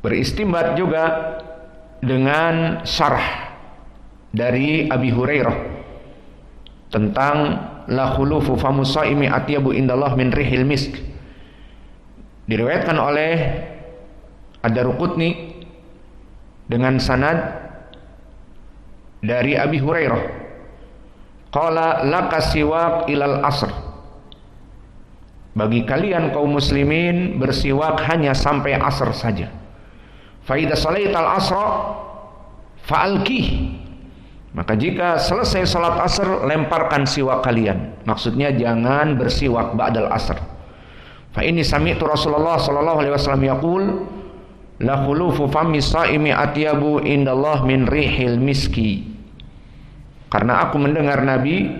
Beristimbat juga dengan syarah dari Abi Hurairah tentang la khulufu famu shaimi atyabu indallah min rihil misk. Diriwayatkan oleh Ad-Daruqutni dengan sanad dari Abi Hurairah, qala laka siwak ilal asr, bagi kalian kaum muslimin bersiwak hanya sampai asr saja. Fa idza salaital asra fa'alqih, maka jika selesai salat asar lemparkan siwak kalian. Maksudnya jangan bersiwak ba'dal asar. Fa inni sami'tu Rasulullah sallallahu alaihi wasallam yaqul la khulufu fami shaimi atyabu indallah min rihil miski. Karena aku mendengar Nabi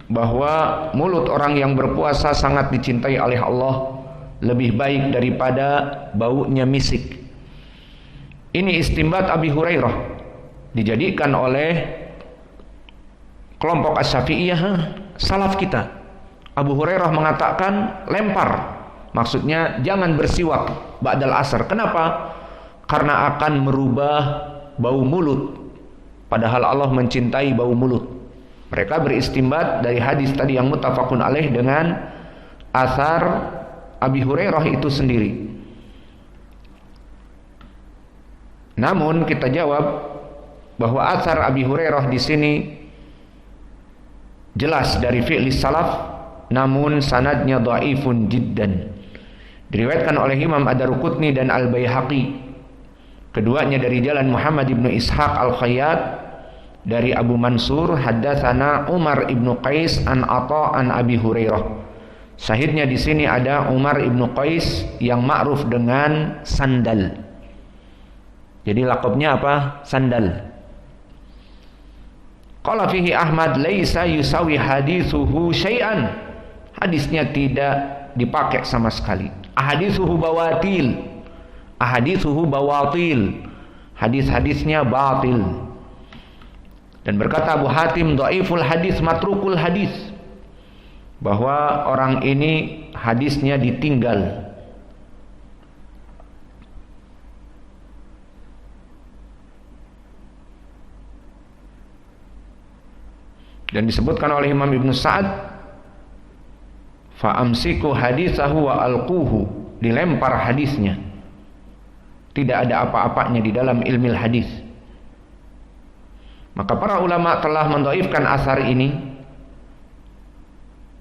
bahwa mulut orang yang berpuasa sangat dicintai oleh Allah, lebih baik daripada baunya misik. Ini istimbat Abi Hurairah dijadikan oleh kelompok Asy-Syafi'iyah salaf kita. Abu Hurairah mengatakan lempar, maksudnya jangan bersiwak ba'dal asar. Kenapa? Karena akan merubah bau mulut, padahal Allah mencintai bau mulut. Mereka beristimbat dari hadis tadi yang muttafaqun alaih dengan asar Abi Hurairah itu sendiri. Namun kita jawab bahwa asar Abi Hurairah di sini jelas dari fi'li salaf, namun sanadnya dhaifun jiddan. Diriwayatkan oleh Imam Ad-Daruqutni dan Al-Baihaqi, keduanya dari jalan Muhammad ibnu Ishaq Al-Khayyat dari Abu Mansur, haddatsana Umar ibnu Qais an Atha an Abi Hurairah. Syahidnya di sini ada Umar ibnu Qais yang ma'ruf dengan Sandal. Jadi lakabnya apa? Sandal. Qala fihi Ahmad laisa yusawi hadithuhu syai'an. Hadisnya tidak dipakai sama sekali. Ahadithuhu bawatil. Ahadithuhu bawatil. Hadis-hadisnya batil. Dan berkata Abu Hatim dhaiful hadis matrukul hadis, bahwa orang ini hadisnya ditinggal. Dan disebutkan oleh Imam Ibnu Sa'ad, fa'amsiku hadithahu wa alquhu, dilempar hadisnya. Tidak ada apa-apanya di dalam ilmu hadis. Maka para ulama telah mendhaifkan asar ini,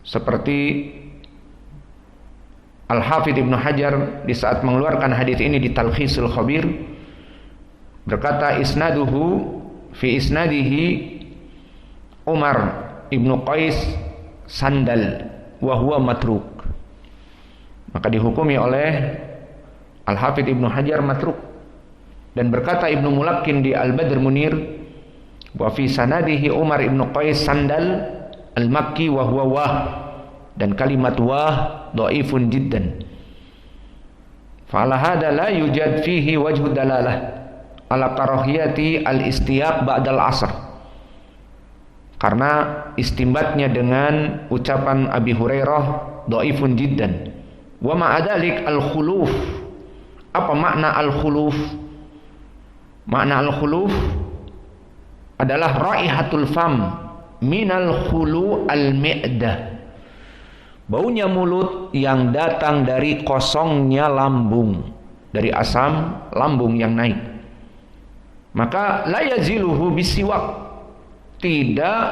seperti Al-Hafidz Ibnu Hajar di saat mengeluarkan hadis ini di Talkhisul Khabir, berkata isnaduhu fi isnadihi Umar ibnu Qais Sandal wa huwa matruk. Maka dihukumi oleh Al-Hafidz Ibnu Hajar matruk. Dan berkata Ibnu Mulakkin di Al-Badr Munir, wa fi sanadihi Umar ibnu Qais Sandal al-Makki wa huwa wah, dan kalimat wah dhaifun jiddan. Fa ala hada la yujad fihi wajhu dalalah ala karahiyati al-istiyaq ba'dal asr. Karena istimbatnya dengan ucapan Abi Hurairah dhaifun jiddan. Wa ma'adalik al-khuluf. Apa makna al-khuluf? Makna al-khuluf adalah raihatul fam minal khulu al-mi'dah. Baunya mulut yang datang dari kosongnya lambung, dari asam lambung yang naik. Maka la yaziluhu bisiwak, tidak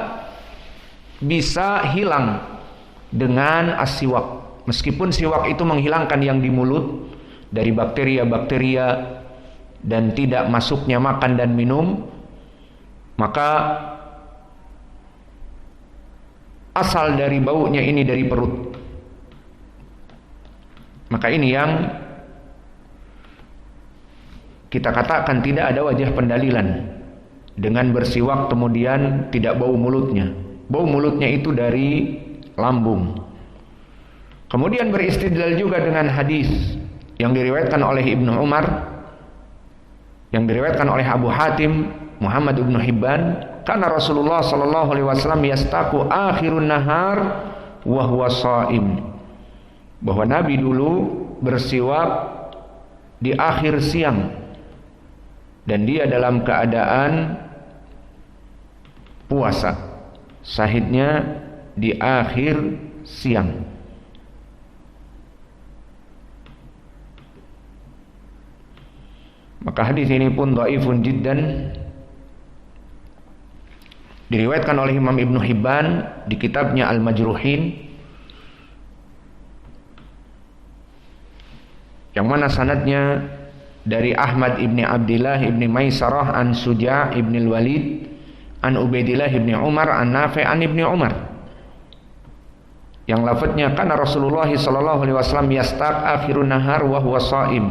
bisa hilang dengan asiwak. Meskipun siwak itu menghilangkan yang di mulut dari bakteria-bakteria dan tidak masuknya makan dan minum, maka asal dari baunya ini dari perut. Maka ini yang kita katakan tidak ada wajah pendalilan dengan bersiwak kemudian tidak bau mulutnya. Bau mulutnya itu dari lambung. Kemudian beristidlal juga dengan hadis yang diriwayatkan oleh Ibnu Umar, yang diriwayatkan oleh Abu Hatim, Muhammad ibnu Hibban, karena Rasulullah sallallahu alaihi wasallam yastaku akhirun nahar wa huwa shaim, bahwa Nabi dulu bersiwak di akhir siang dan dia dalam keadaan puasa. Syahidnya di akhir siang. Maka hadis ini pun dhaifun jiddan. Diriwayatkan oleh Imam Ibnu Hibban di kitabnya Al-Majruhin, yang mana sanadnya dari Ahmad ibni Abdillah ibni Maisarah an Suja' ibni Walid an Ubaidillah ibni Umar an Nafi' an ibni Umar, yang lafadznya kana Rasulullah sallallahu alaihi wasallam yastaq akhirun nahar wa huwa shaim,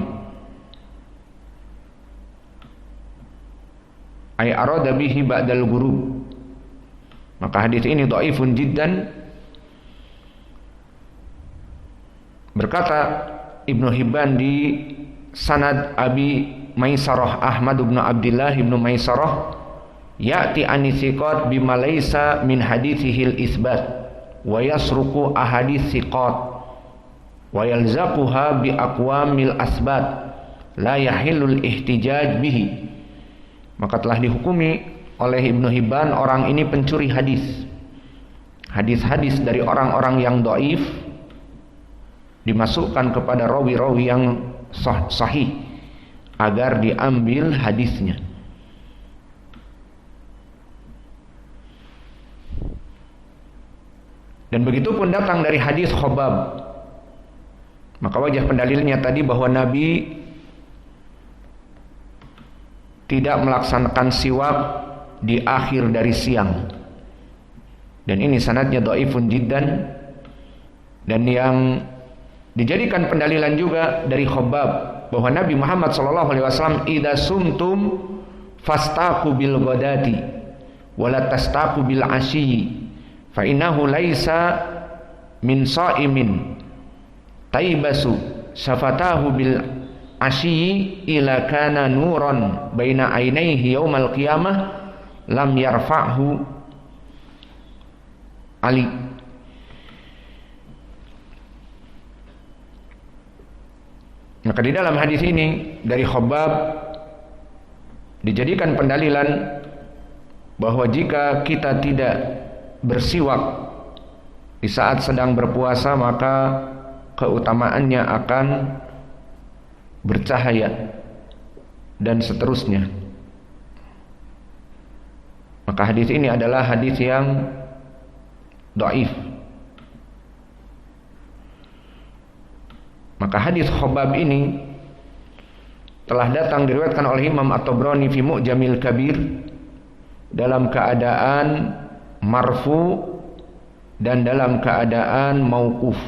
ay arada bihi ba'dal ghurub. Maka hadis ini dhaifun jiddan. Berkata Ibnu Hibban di sanad Abi Maisarah Ahmad bin Abdillah bin Maisarah, ya'ti anisiqat bima laysa min hadithihil isbat wa yasruku ahadits siqat wa yalzaquha bi aqwamil asbat la yahillul ihtijaj bihi. Maka telah dihukumi oleh Ibnu Hibban orang ini pencuri hadis. Hadis-hadis dari orang-orang yang dhaif dimasukkan kepada rawi-rawi yang sahih agar diambil hadisnya. Dan begitu pun datang dari hadis Khabbab. Maka wajah pendalilnya tadi bahwa Nabi tidak melaksanakan siwak di akhir dari siang. Dan ini sanadnya dhaifun jiddan. Dan yang dijadikan pendalilan juga dari Khabbab bahwa Nabi Muhammad SAW, idza sumtum fastaqu bil ghadati wala tastaqu bil asyi fa innahu laisa min shaimin taibasu syafatahu bil asyi ila kana nuran baina ainaihi yaumal qiyamah lam yarfa'hu Ali. Maka di dalam hadis ini dari Khabbab dijadikan pendalilan bahwa jika kita tidak bersiwak di saat sedang berpuasa maka keutamaannya akan bercahaya dan seterusnya. Maka hadis ini adalah hadis yang dhaif. Maka hadis Khabbab ini telah datang diriwayatkan oleh Imam At-Tabrani fi Mu'jamil Kabir dalam keadaan marfu dan dalam keadaan mauquf.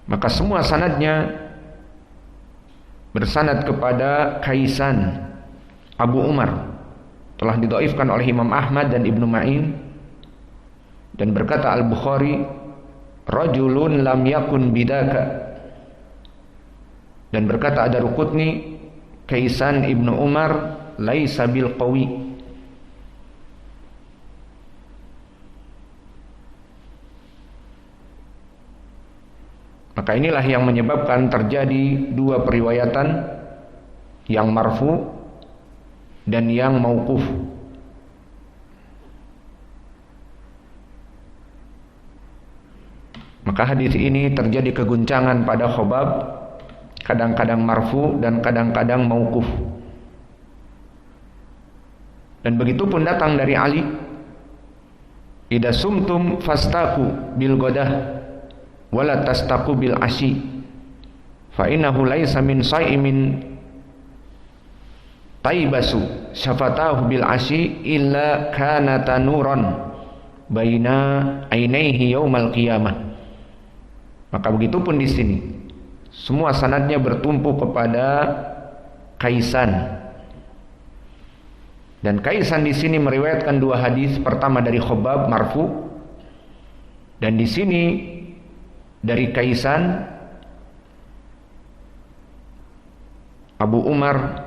Maka semua sanadnya bersanad kepada Kaisan Abu Umar, telah didhaifkan oleh Imam Ahmad dan Ibnu Ma'in. Dan berkata Al-Bukhari, rajulun lam yakun bidaka. Dan berkata Ad-Darqutni, Kaisan Ibnu Umar laisa bil qawi. Maka inilah yang menyebabkan terjadi dua periwayatan, yang marfu dan yang mauquf. Maka hadis ini terjadi keguncangan pada Khabbab, kadang-kadang marfu dan kadang-kadang mauquf. Dan begitu pun datang dari Ali, idza sumtum fastaku bil ghadah wala tastaqu bil asyi fa innahu laisa min shaimin taibasu syafatahu bil asyi illa kana tanuran baina ainaihi yaumal qiyamah. Maka begitu pun di sini semua sanadnya bertumpu kepada Kaisan. Dan Kaisan di sini meriwayatkan dua hadis, pertama dari Khabbab marfu, dan di sini dari Kaisan Abu Umar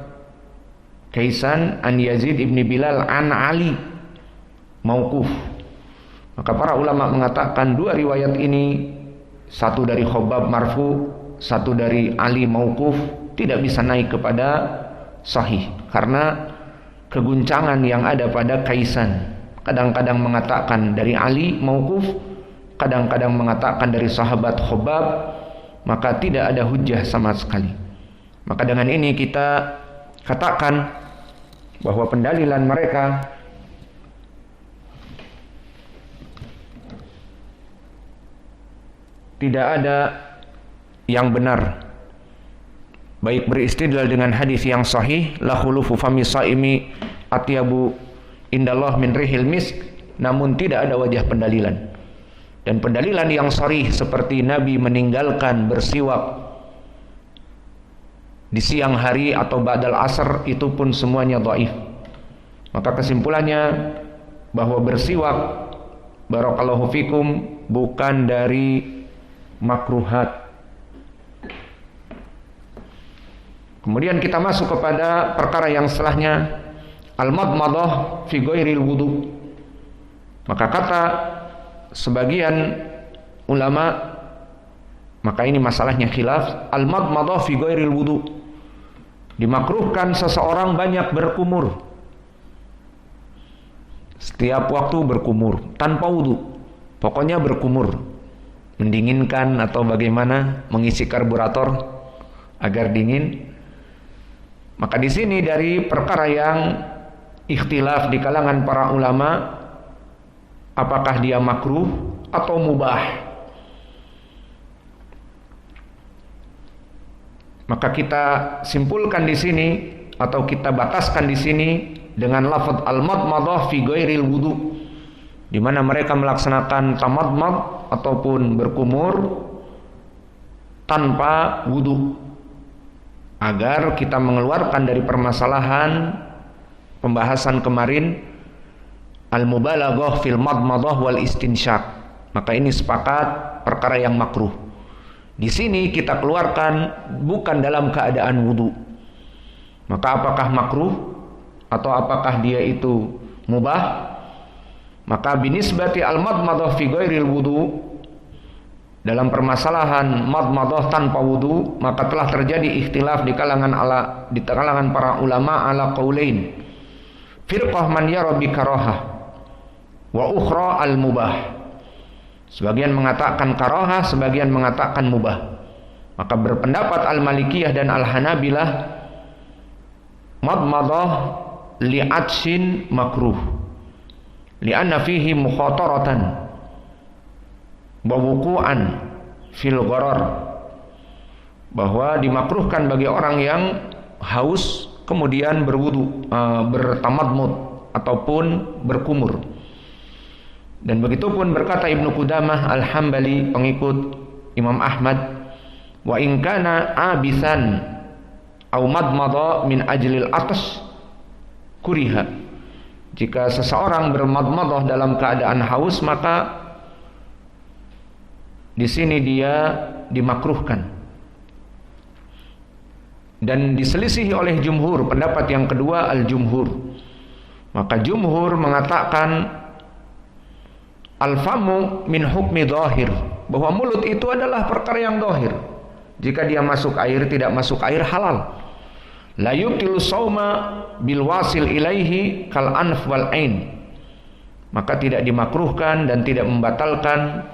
Kaisan an Yazid ibni Bilal an Ali mauquf. Maka para ulama mengatakan dua riwayat ini, satu dari Khabbab marfu, satu dari Ali mauquf, tidak bisa naik kepada sahih karena keguncangan yang ada pada kaisan. Kadang-kadang mengatakan dari Ali mauquf, kadang-kadang mengatakan dari sahabat Khabbab, maka tidak ada hujjah sama sekali. Maka dengan ini kita katakan bahwa pendalilan mereka tidak ada yang benar, baik beristidlal dengan hadis yang sahih, la khulufu fami saimi atyabu indallah min rihil misk, namun tidak ada wajah pendalilan. Dan pendalilan yang sharih seperti Nabi meninggalkan bersiwak di siang hari atau ba'dal asr, itu pun semuanya dhaif. Maka kesimpulannya bahwa bersiwak, barakallahu fikum, bukan dari makruhat. Kemudian kita masuk kepada perkara yang setelahnya, al-madmadah fi ghairil wudu. Maka kata sebagian ulama, maka ini masalahnya khilaf, al-madmadah fi ghairil wudu, dimakruhkan seseorang banyak berkumur, setiap waktu berkumur tanpa wudu, pokoknya berkumur, mendinginkan atau bagaimana, mengisi karburator agar dingin. Maka di sini dari perkara yang ikhtilaf di kalangan para ulama, apakah dia makruh atau mubah. Maka kita simpulkan di sini atau kita bataskan di sini dengan lafaz al-madmadah fi ghairil wudu, di mana mereka melaksanakan tamadmad ataupun berkumur tanpa wudu, agar kita mengeluarkan dari permasalahan pembahasan kemarin al-mubalaghah fil madmadah wal istinsyaq. Maka ini sepakat perkara yang makruh. Di sini kita keluarkan bukan dalam keadaan wudu. Maka apakah makruh atau apakah dia itu mubah? Maka binisbati al-madmadah fi ghairil wudu, dalam permasalahan madmadah tanpa wudu, maka telah terjadi ikhtilaf di kalangan para ulama ala qaulain. Firqah man yara bi karahah wa ukhra al-mubah. Sebagian mengatakan karahah, sebagian mengatakan mubah. Maka berpendapat al-Malikiyah dan al-Hanabilah, madmadah li'atshin makruh, li'anna fihi mukhataratan wa wuqu'an fil gharar, bahwa dimakruhkan bagi orang yang haus kemudian berwudu, bertamadmud ataupun berkumur. Dan begitu pun berkata Ibnu Qudamah Al-Hambali, pengikut Imam Ahmad, wa in kana abisan aw madmada min ajlil atas kuriha. Jika seseorang bermadmadah dalam keadaan haus, maka di sini dia dimakruhkan. Dan diselisihi oleh jumhur, pendapat yang kedua al-jumhur. Maka jumhur mengatakan al-famu min hukmi dhahir, bahwa mulut itu adalah perkara yang dhahir. Jika dia masuk air, tidak masuk air, halal. La yubtilu sauma bil wasil ilaihi kal anf wal ain. Maka tidak dimakruhkan dan tidak membatalkan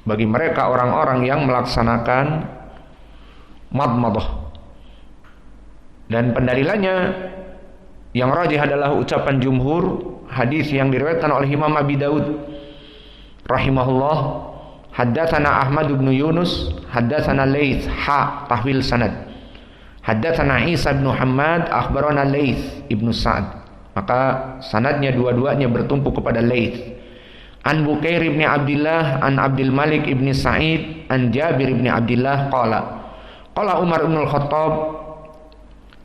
bagi mereka orang-orang yang melaksanakan madmadah. Dan pendalilannya yang rajih adalah ucapan jumhur, hadis yang diriwayatkan oleh Imam Abi Daud rahimahullah, haddatsana Ahmad bin Yunus, haddatsana Laits, tahwil sanad, haddatsana Isa bin Muhammad, akhbarana Laits ibnu Sa'ad. Maka sanadnya dua-duanya bertumpu kepada Laits. An Bukair ibn Abdullah, an Abdul Malik ibn Sa'id, an Jabir ibn Abdullah qala Umar ibn al-Khattab,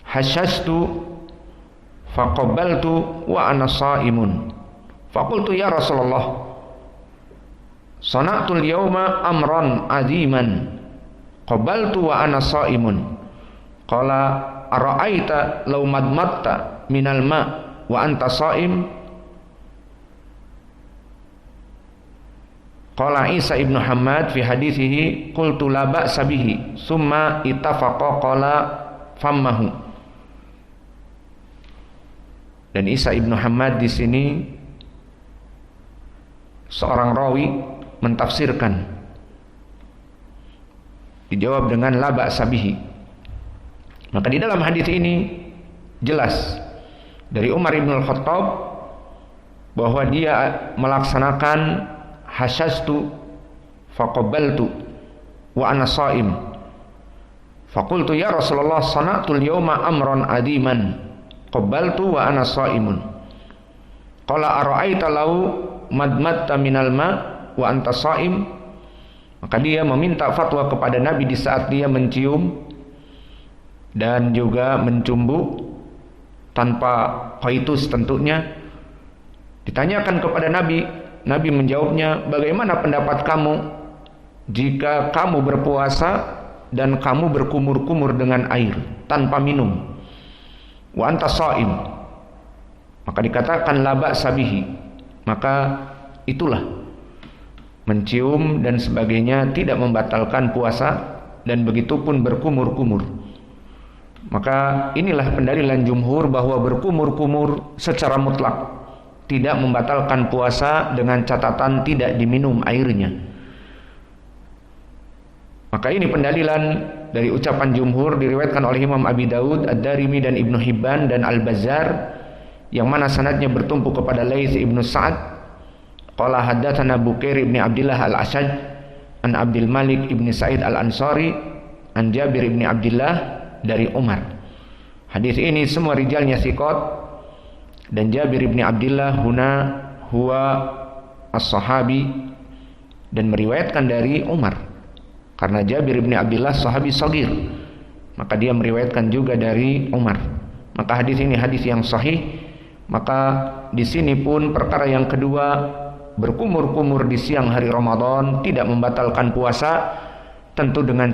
hashastu faqabaltu wa ana shaimun faqultu ya Rasulullah, sana'tul yawma amran aziman qabaltu wa ana shaimun. Qala ara'aita law madmatta minal ma wa anta shaim Qala Isa ibnu Hammad fi hadithihi qultu la ba'sa bihi summa ittafaqa qala fammahu. Dan Isa ibnu Hammad di sini seorang rawi mentafsirkan, dijawab dengan la ba'sa bihi. Maka di dalam hadis ini jelas dari Umar ibn al-Khattab bahwa dia melaksanakan hashastu faqabbaltu wa ana shaim faqultu ya Rasulullah sana'tul yawma amran adiman qabbaltu wa ana shaimun qala ara'aita law madmatta minal ma wa anta shaim. Maka dia meminta fatwa kepada Nabi di saat dia mencium dan juga mencumbu tanpa coitus tentunya. Ditanyakan kepada Nabi, Nabi menjawabnya, bagaimana pendapat kamu jika kamu berpuasa dan kamu berkumur-kumur dengan air tanpa minum? Wa anta shaim. Maka dikatakan la ba'sa bihi. Maka itulah mencium dan sebagainya tidak membatalkan puasa, dan begitupun berkumur-kumur. Maka inilah pendalilan jumhur bahwa berkumur-kumur secara mutlak tidak membatalkan puasa dengan catatan tidak diminum airnya. Maka ini pendalilan dari ucapan jumhur, diriwayatkan oleh Imam Abi Daud, Ad-Darimi dan Ibnu Hibban dan Al-Bazzar, yang mana sanadnya bertumpu kepada Laits ibnu Sa'ad. Qala haddatsana Bukair ibn Abdullah Al-Ashaj an Abdul Malik ibn Sa'id Al-Ansari an Jabir ibn Abdullah dari Umar. Hadis ini semua rijalnya thiqat, dan Jabir ibn Abdullah huna huwa as-sahabi, dan meriwayatkan dari Umar karena Jabir ibn Abdullah sahabi shagir, maka dia meriwayatkan juga dari Umar. Maka hadis ini hadis yang sahih. Maka di sini pun perkara yang kedua, berkumur-kumur di siang hari Ramadan tidak membatalkan puasa, tentu dengan